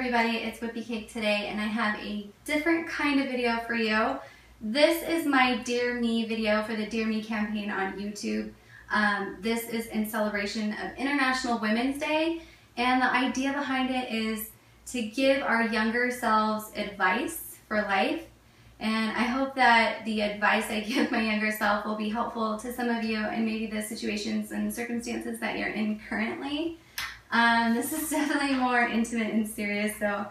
everybody, it's Whippy Cake today, and I have a different kind of video for you. This is my Dear Me video for the Dear Me campaign on YouTube. This is in celebration of International Women's Day, and the idea behind it is to give our younger selves advice for life. And I hope that the advice I give my younger self will be helpful to some of you and maybe the situations and circumstances that you're in currently. This is definitely more intimate and serious, so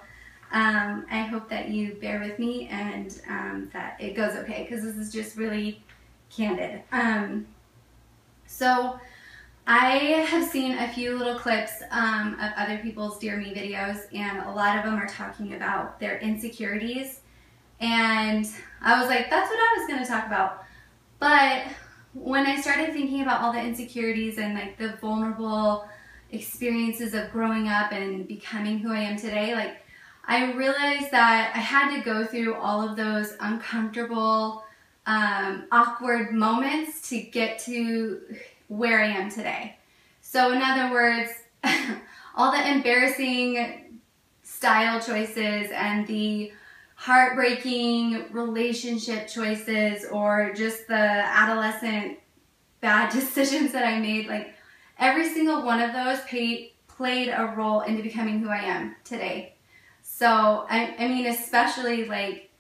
I hope that you bear with me and that it goes okay, because this is just really candid. So I have seen a few little clips of other people's Dear Me videos, and a lot of them are talking about their insecurities, and I was like, that's what I was going to talk about. But when I started thinking about all the insecurities and like the vulnerable experiences of growing up and becoming who I am today, like I realized that I had to go through all of those uncomfortable, awkward moments to get to where I am today. So in other words, all the embarrassing style choices and the heartbreaking relationship choices, or just the adolescent bad decisions that I made, like every single one of those played a role into becoming who I am today. So, I mean, especially like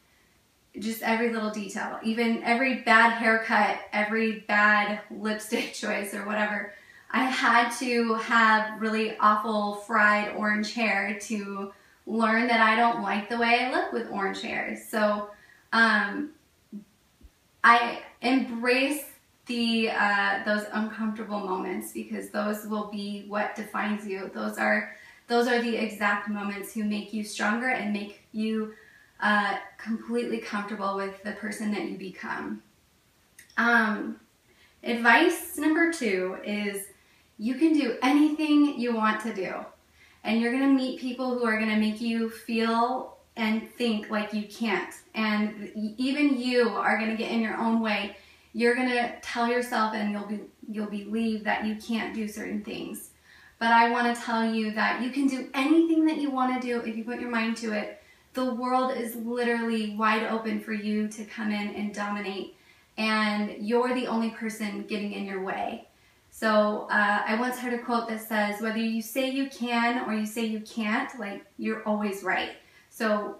just every little detail, even every bad haircut, every bad lipstick choice or whatever. I had to have really awful fried orange hair to learn that I don't like the way I look with orange hair. So, I embrace those uncomfortable moments, because those will be what defines you. Those are the exact moments who make you stronger and make you completely comfortable with the person that you become. Advice number 2 is you can do anything you want to do, and you're going to meet people who are going to make you feel and think like you can't, and even you are going to get in your own way. You're going to tell yourself, and you'll believe that you can't do certain things. But I want to tell you that you can do anything that you want to do if you put your mind to it. The world is literally wide open for you to come in and dominate, and you're the only person getting in your way. So I once heard a quote that says, whether you say you can or you say you can't, like, you're always right. So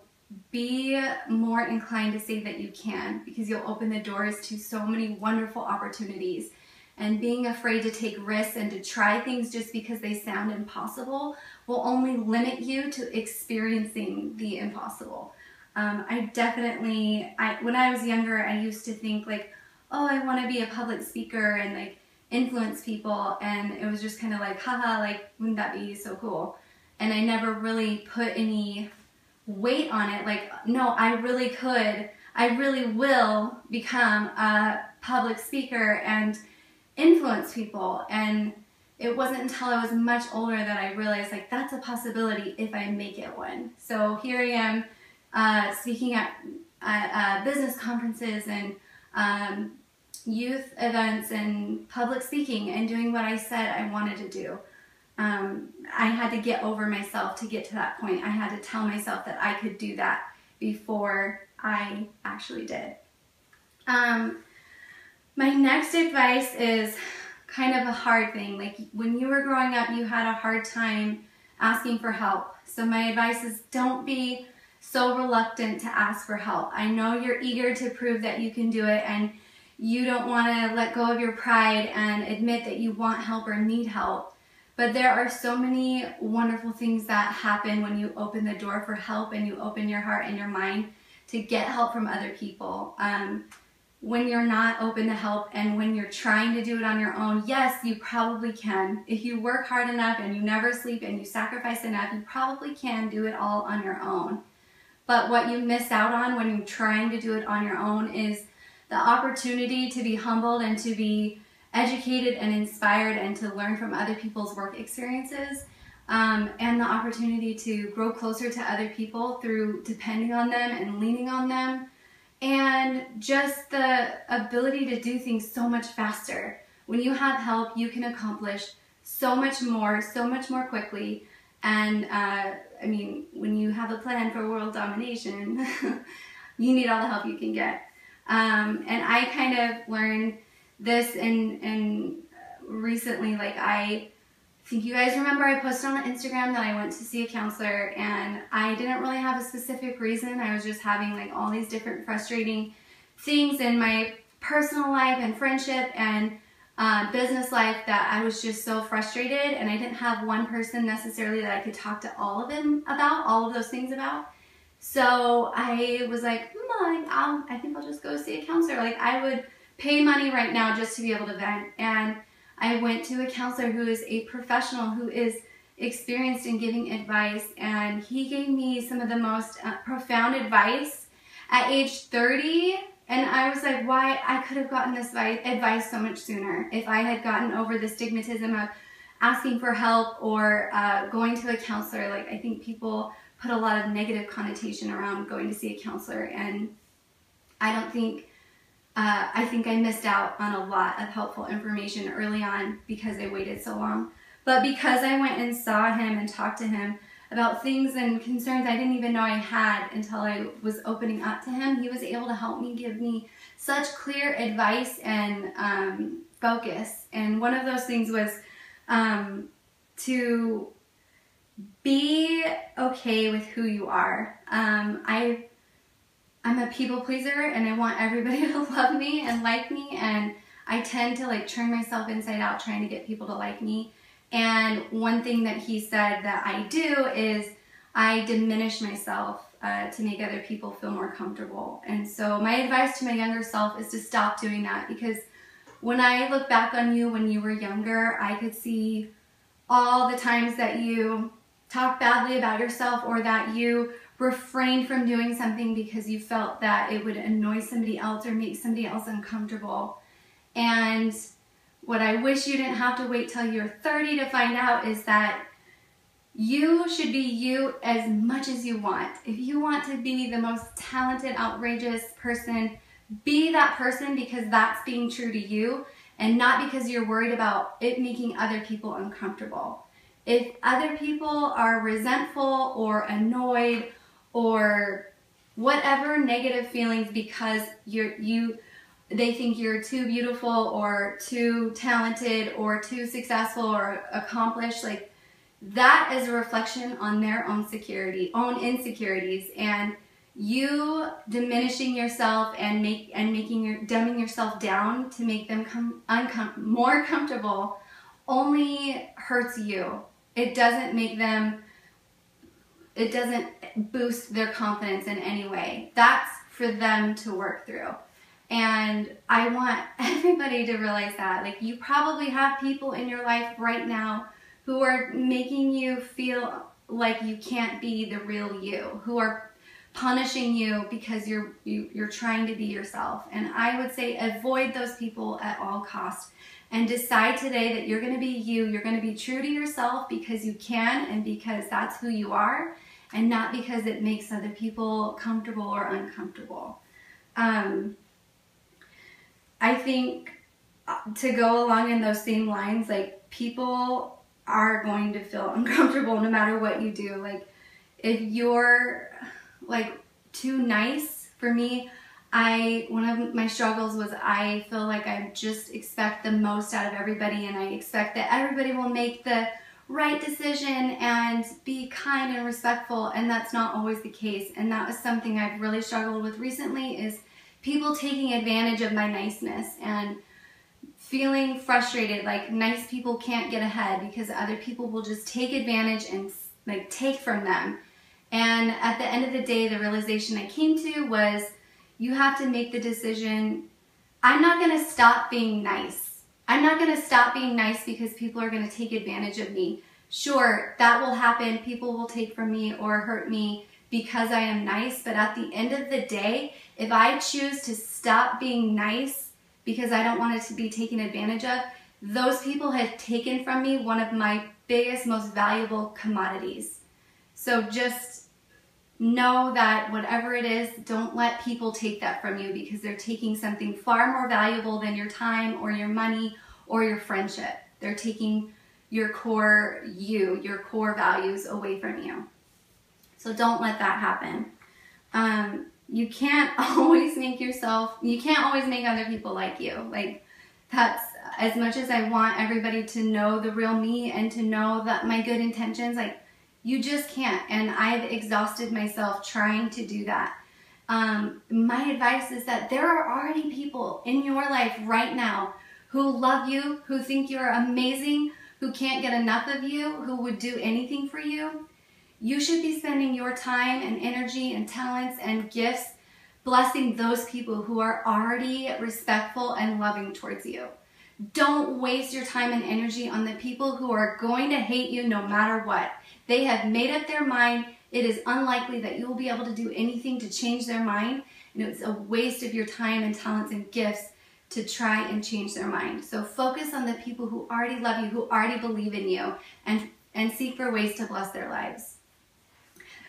be more inclined to say that you can, because you'll open the doors to so many wonderful opportunities. And being afraid to take risks and to try things just because they sound impossible will only limit you to experiencing the impossible. When I was younger, I used to think like, oh, I want to be a public speaker and like influence people, and it was just kind of like, haha, like, wouldn't that be so cool? And I never really put any weight on it, like, no, I really could, I really will become a public speaker and influence people. And it wasn't until I was much older that I realized, like, that's a possibility if I make it one. So here I am speaking at business conferences and youth events and public speaking and doing what I said I wanted to do. I had to get over myself to get to that point. I had to tell myself that I could do that before I actually did. My next advice is kind of a hard thing. Like, when you were growing up, you had a hard time asking for help. So my advice is, don't be so reluctant to ask for help. I know you're eager to prove that you can do it, and you don't want to let go of your pride and admit that you want help or need help. But there are so many wonderful things that happen when you open the door for help and you open your heart and your mind to get help from other people. When you're not open to help and when you're trying to do it on your own, yes, you probably can. If you work hard enough and you never sleep and you sacrifice enough, you probably can do it all on your own. But what you miss out on when you're trying to do it on your own is the opportunity to be humbled and to be educated and inspired and to learn from other people's work experiences, and the opportunity to grow closer to other people through depending on them and leaning on them, and just the ability to do things so much faster. When you have help, you can accomplish so much more quickly, and I mean, when you have a plan for world domination, you need all the help you can get. And I kind of learned this in recently, like I think you guys remember I posted on Instagram that I went to see a counselor, and I didn't really have a specific reason. I was just having like all these different frustrating things in my personal life and friendship and business life that I was just so frustrated, and I didn't have one person necessarily that I could talk to all of those things about. So I was like, I think I'll just go see a counselor. Like, I would pay money right now just to be able to vent. And I went to a counselor who is a professional, who is experienced in giving advice, and he gave me some of the most profound advice at age 30. And I was like, why? I could have gotten this advice so much sooner if I had gotten over the stigmatism of asking for help or going to a counselor. Like, I think people put a lot of negative connotation around going to see a counselor, and I think I missed out on a lot of helpful information early on because I waited so long. But because I went and saw him and talked to him about things and concerns I didn't even know I had until I was opening up to him, he was able to help me, give me such clear advice and focus. And one of those things was to be okay with who you are. I'm a people pleaser, and I want everybody to love me and like me, and I tend to like turn myself inside out trying to get people to like me. And one thing that he said that I do is I diminish myself to make other people feel more comfortable. And so my advice to my younger self is to stop doing that, because when I look back on you when you were younger, I could see all the times that you talked badly about yourself, or that you refrained from doing something because you felt that it would annoy somebody else or make somebody else uncomfortable. And what I wish you didn't have to wait till you're 30 to find out is that you should be you as much as you want. If you want to be the most talented, outrageous person, be that person, because that's being true to you, and not because you're worried about it making other people uncomfortable. If other people are resentful or annoyed or whatever negative feelings because they think you're too beautiful or too talented or too successful or accomplished, like, that is a reflection on their own insecurities, and you diminishing yourself and dumbing yourself down to make them more comfortable only hurts you. It doesn't boost their confidence in any way. That's for them to work through. And I want everybody to realize that. Like, you probably have people in your life right now who are making you feel like you can't be the real you, who are punishing you because you're trying to be yourself. And I would say avoid those people at all costs, and decide today that you're going to be you. You're going to be true to yourself because you can, and because that's who you are, and not because it makes other people comfortable or uncomfortable. I think to go along in those same lines, like, people are going to feel uncomfortable no matter what you do. Like, if you're like too nice, for me, one of my struggles was I feel like I just expect the most out of everybody, and I expect that everybody will make the right decision and be kind and respectful, and that's not always the case. And that was something I've really struggled with recently, is people taking advantage of my niceness and feeling frustrated, like nice people can't get ahead because other people will just take advantage and like take from them. And at the end of the day, the realization I came to was, you have to make the decision, I'm not going to stop being nice. I'm not going to stop being nice because people are going to take advantage of me. Sure, that will happen. People will take from me or hurt me because I am nice. But at the end of the day, if I choose to stop being nice because I don't want it to be taken advantage of, those people have taken from me one of my biggest, most valuable commodities. So just know that whatever it is, don't let people take that from you, because they're taking something far more valuable than your time or your money or your friendship. They're taking your core values away from you. So don't let that happen. You can't always make other people like you. Like, that's, as much as I want everybody to know the real me and to know that my good intentions, like, you just can't. And I've exhausted myself trying to do that. My advice is that there are already people in your life right now who love you, who think you're amazing, who can't get enough of you, who would do anything for you. You should be spending your time and energy and talents and gifts blessing those people who are already respectful and loving towards you. Don't waste your time and energy on the people who are going to hate you no matter what. They have made up their mind. It is unlikely that you will be able to do anything to change their mind, and it's a waste of your time and talents and gifts to try and change their mind. So focus on the people who already love you, who already believe in you, and seek for ways to bless their lives.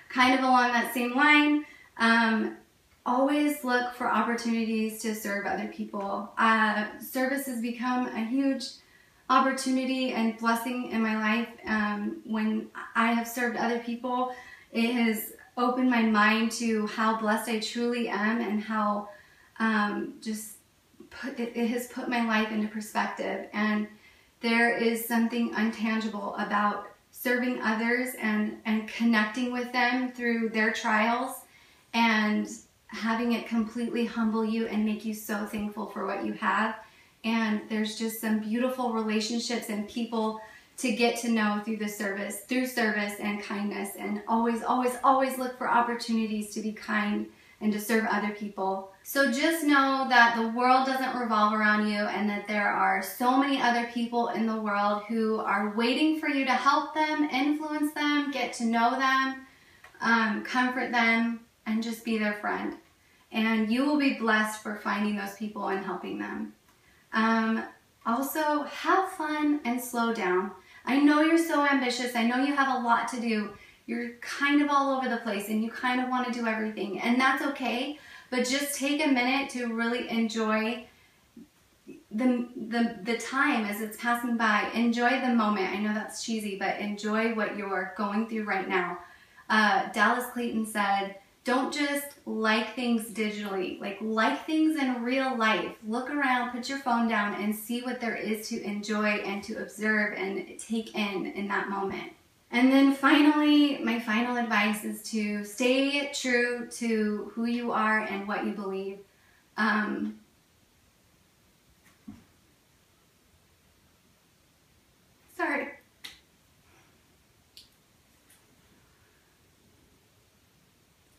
Kind of along that same line, always look for opportunities to serve other people. Service has become a huge opportunity and blessing in my life. When I have served other people, it has opened my mind to how blessed I truly am, and how it has put my life into perspective. And there is something untangible about serving others and connecting with them through their trials, and having it completely humble you and make you so thankful for what you have. And there's just some beautiful relationships and people to get to know through service and kindness. And always, always, always look for opportunities to be kind and to serve other people. So just know that the world doesn't revolve around you, and that there are so many other people in the world who are waiting for you to help them, influence them, get to know them, comfort them, and just be their friend. And you will be blessed for finding those people and helping them. Also, have fun and slow down. I know you're so ambitious. I know you have a lot to do. You're kind of all over the place and you kind of want to do everything, and that's okay. But just take a minute to really enjoy the time as it's passing by. Enjoy the moment. I know that's cheesy, but enjoy what you're going through right now. Dallas Clayton said, don't just like things digitally, like things in real life. Look around, put your phone down, and see what there is to enjoy and to observe and take in that moment. And then finally, my final advice is to stay true to who you are and what you believe. Sorry.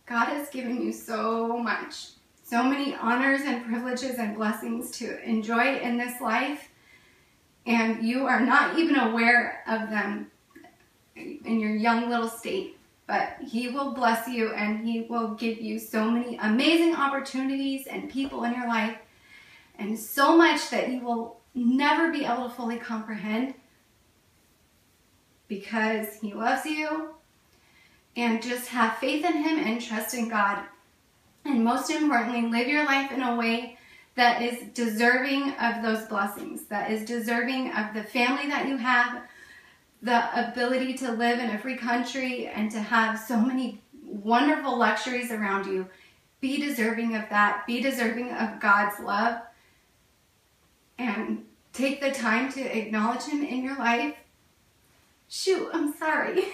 God has given you so much, so many honors and privileges and blessings to enjoy in this life, and you are not even aware of them in your young little state. But He will bless you, and He will give you so many amazing opportunities and people in your life, and so much that you will never be able to fully comprehend, because He loves you. And just have faith in Him and trust in God. And most importantly, live your life in a way that is deserving of those blessings, that is deserving of the family that you have, the ability to live in a free country and to have so many wonderful luxuries around you. Be deserving of that. Be deserving of God's love. And take the time to acknowledge Him in your life. Shoot, I'm sorry.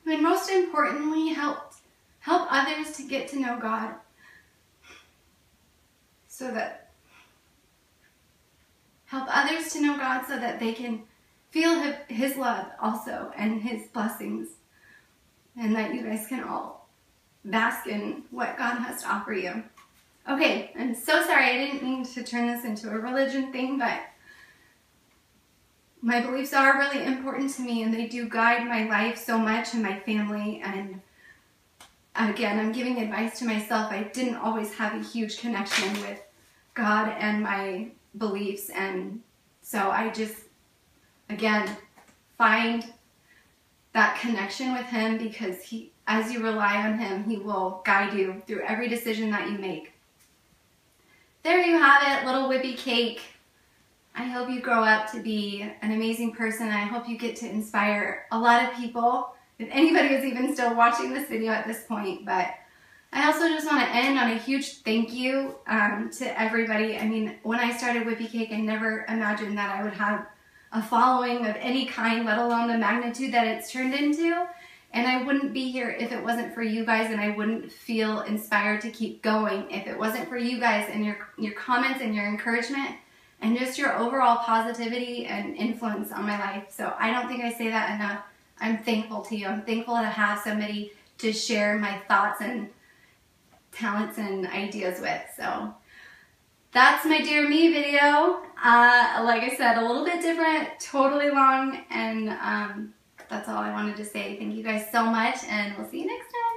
And most importantly, help others to get to know God, help others to know God so that they can feel His love also and His blessings, and that you guys can all bask in what God has to offer you. Okay, I'm so sorry. I didn't mean to turn this into a religion thing, but my beliefs are really important to me, and they do guide my life so much and my family. And again, I'm giving advice to myself. I didn't always have a huge connection with God and my beliefs, and so I just, again, find that connection with Him, because as you rely on Him, He will guide you through every decision that you make. There you have it, little Whippy Cake. I hope you grow up to be an amazing person, and I hope you get to inspire a lot of people if anybody is even still watching this video at this point. But I also just want to end on a huge thank you to everybody. I mean, when I started Whippy Cake, I never imagined that I would have a following of any kind, let alone the magnitude that it's turned into. And I wouldn't be here if it wasn't for you guys, and I wouldn't feel inspired to keep going if it wasn't for you guys and your comments and your encouragement and just your overall positivity and influence on my life. So I don't think I say that enough. I'm thankful to you. I'm thankful to have somebody to share my thoughts and talents and ideas with. So that's my Dear Me video. Like I said, a little bit different, totally long, and that's all I wanted to say. Thank you guys so much, and we'll see you next time.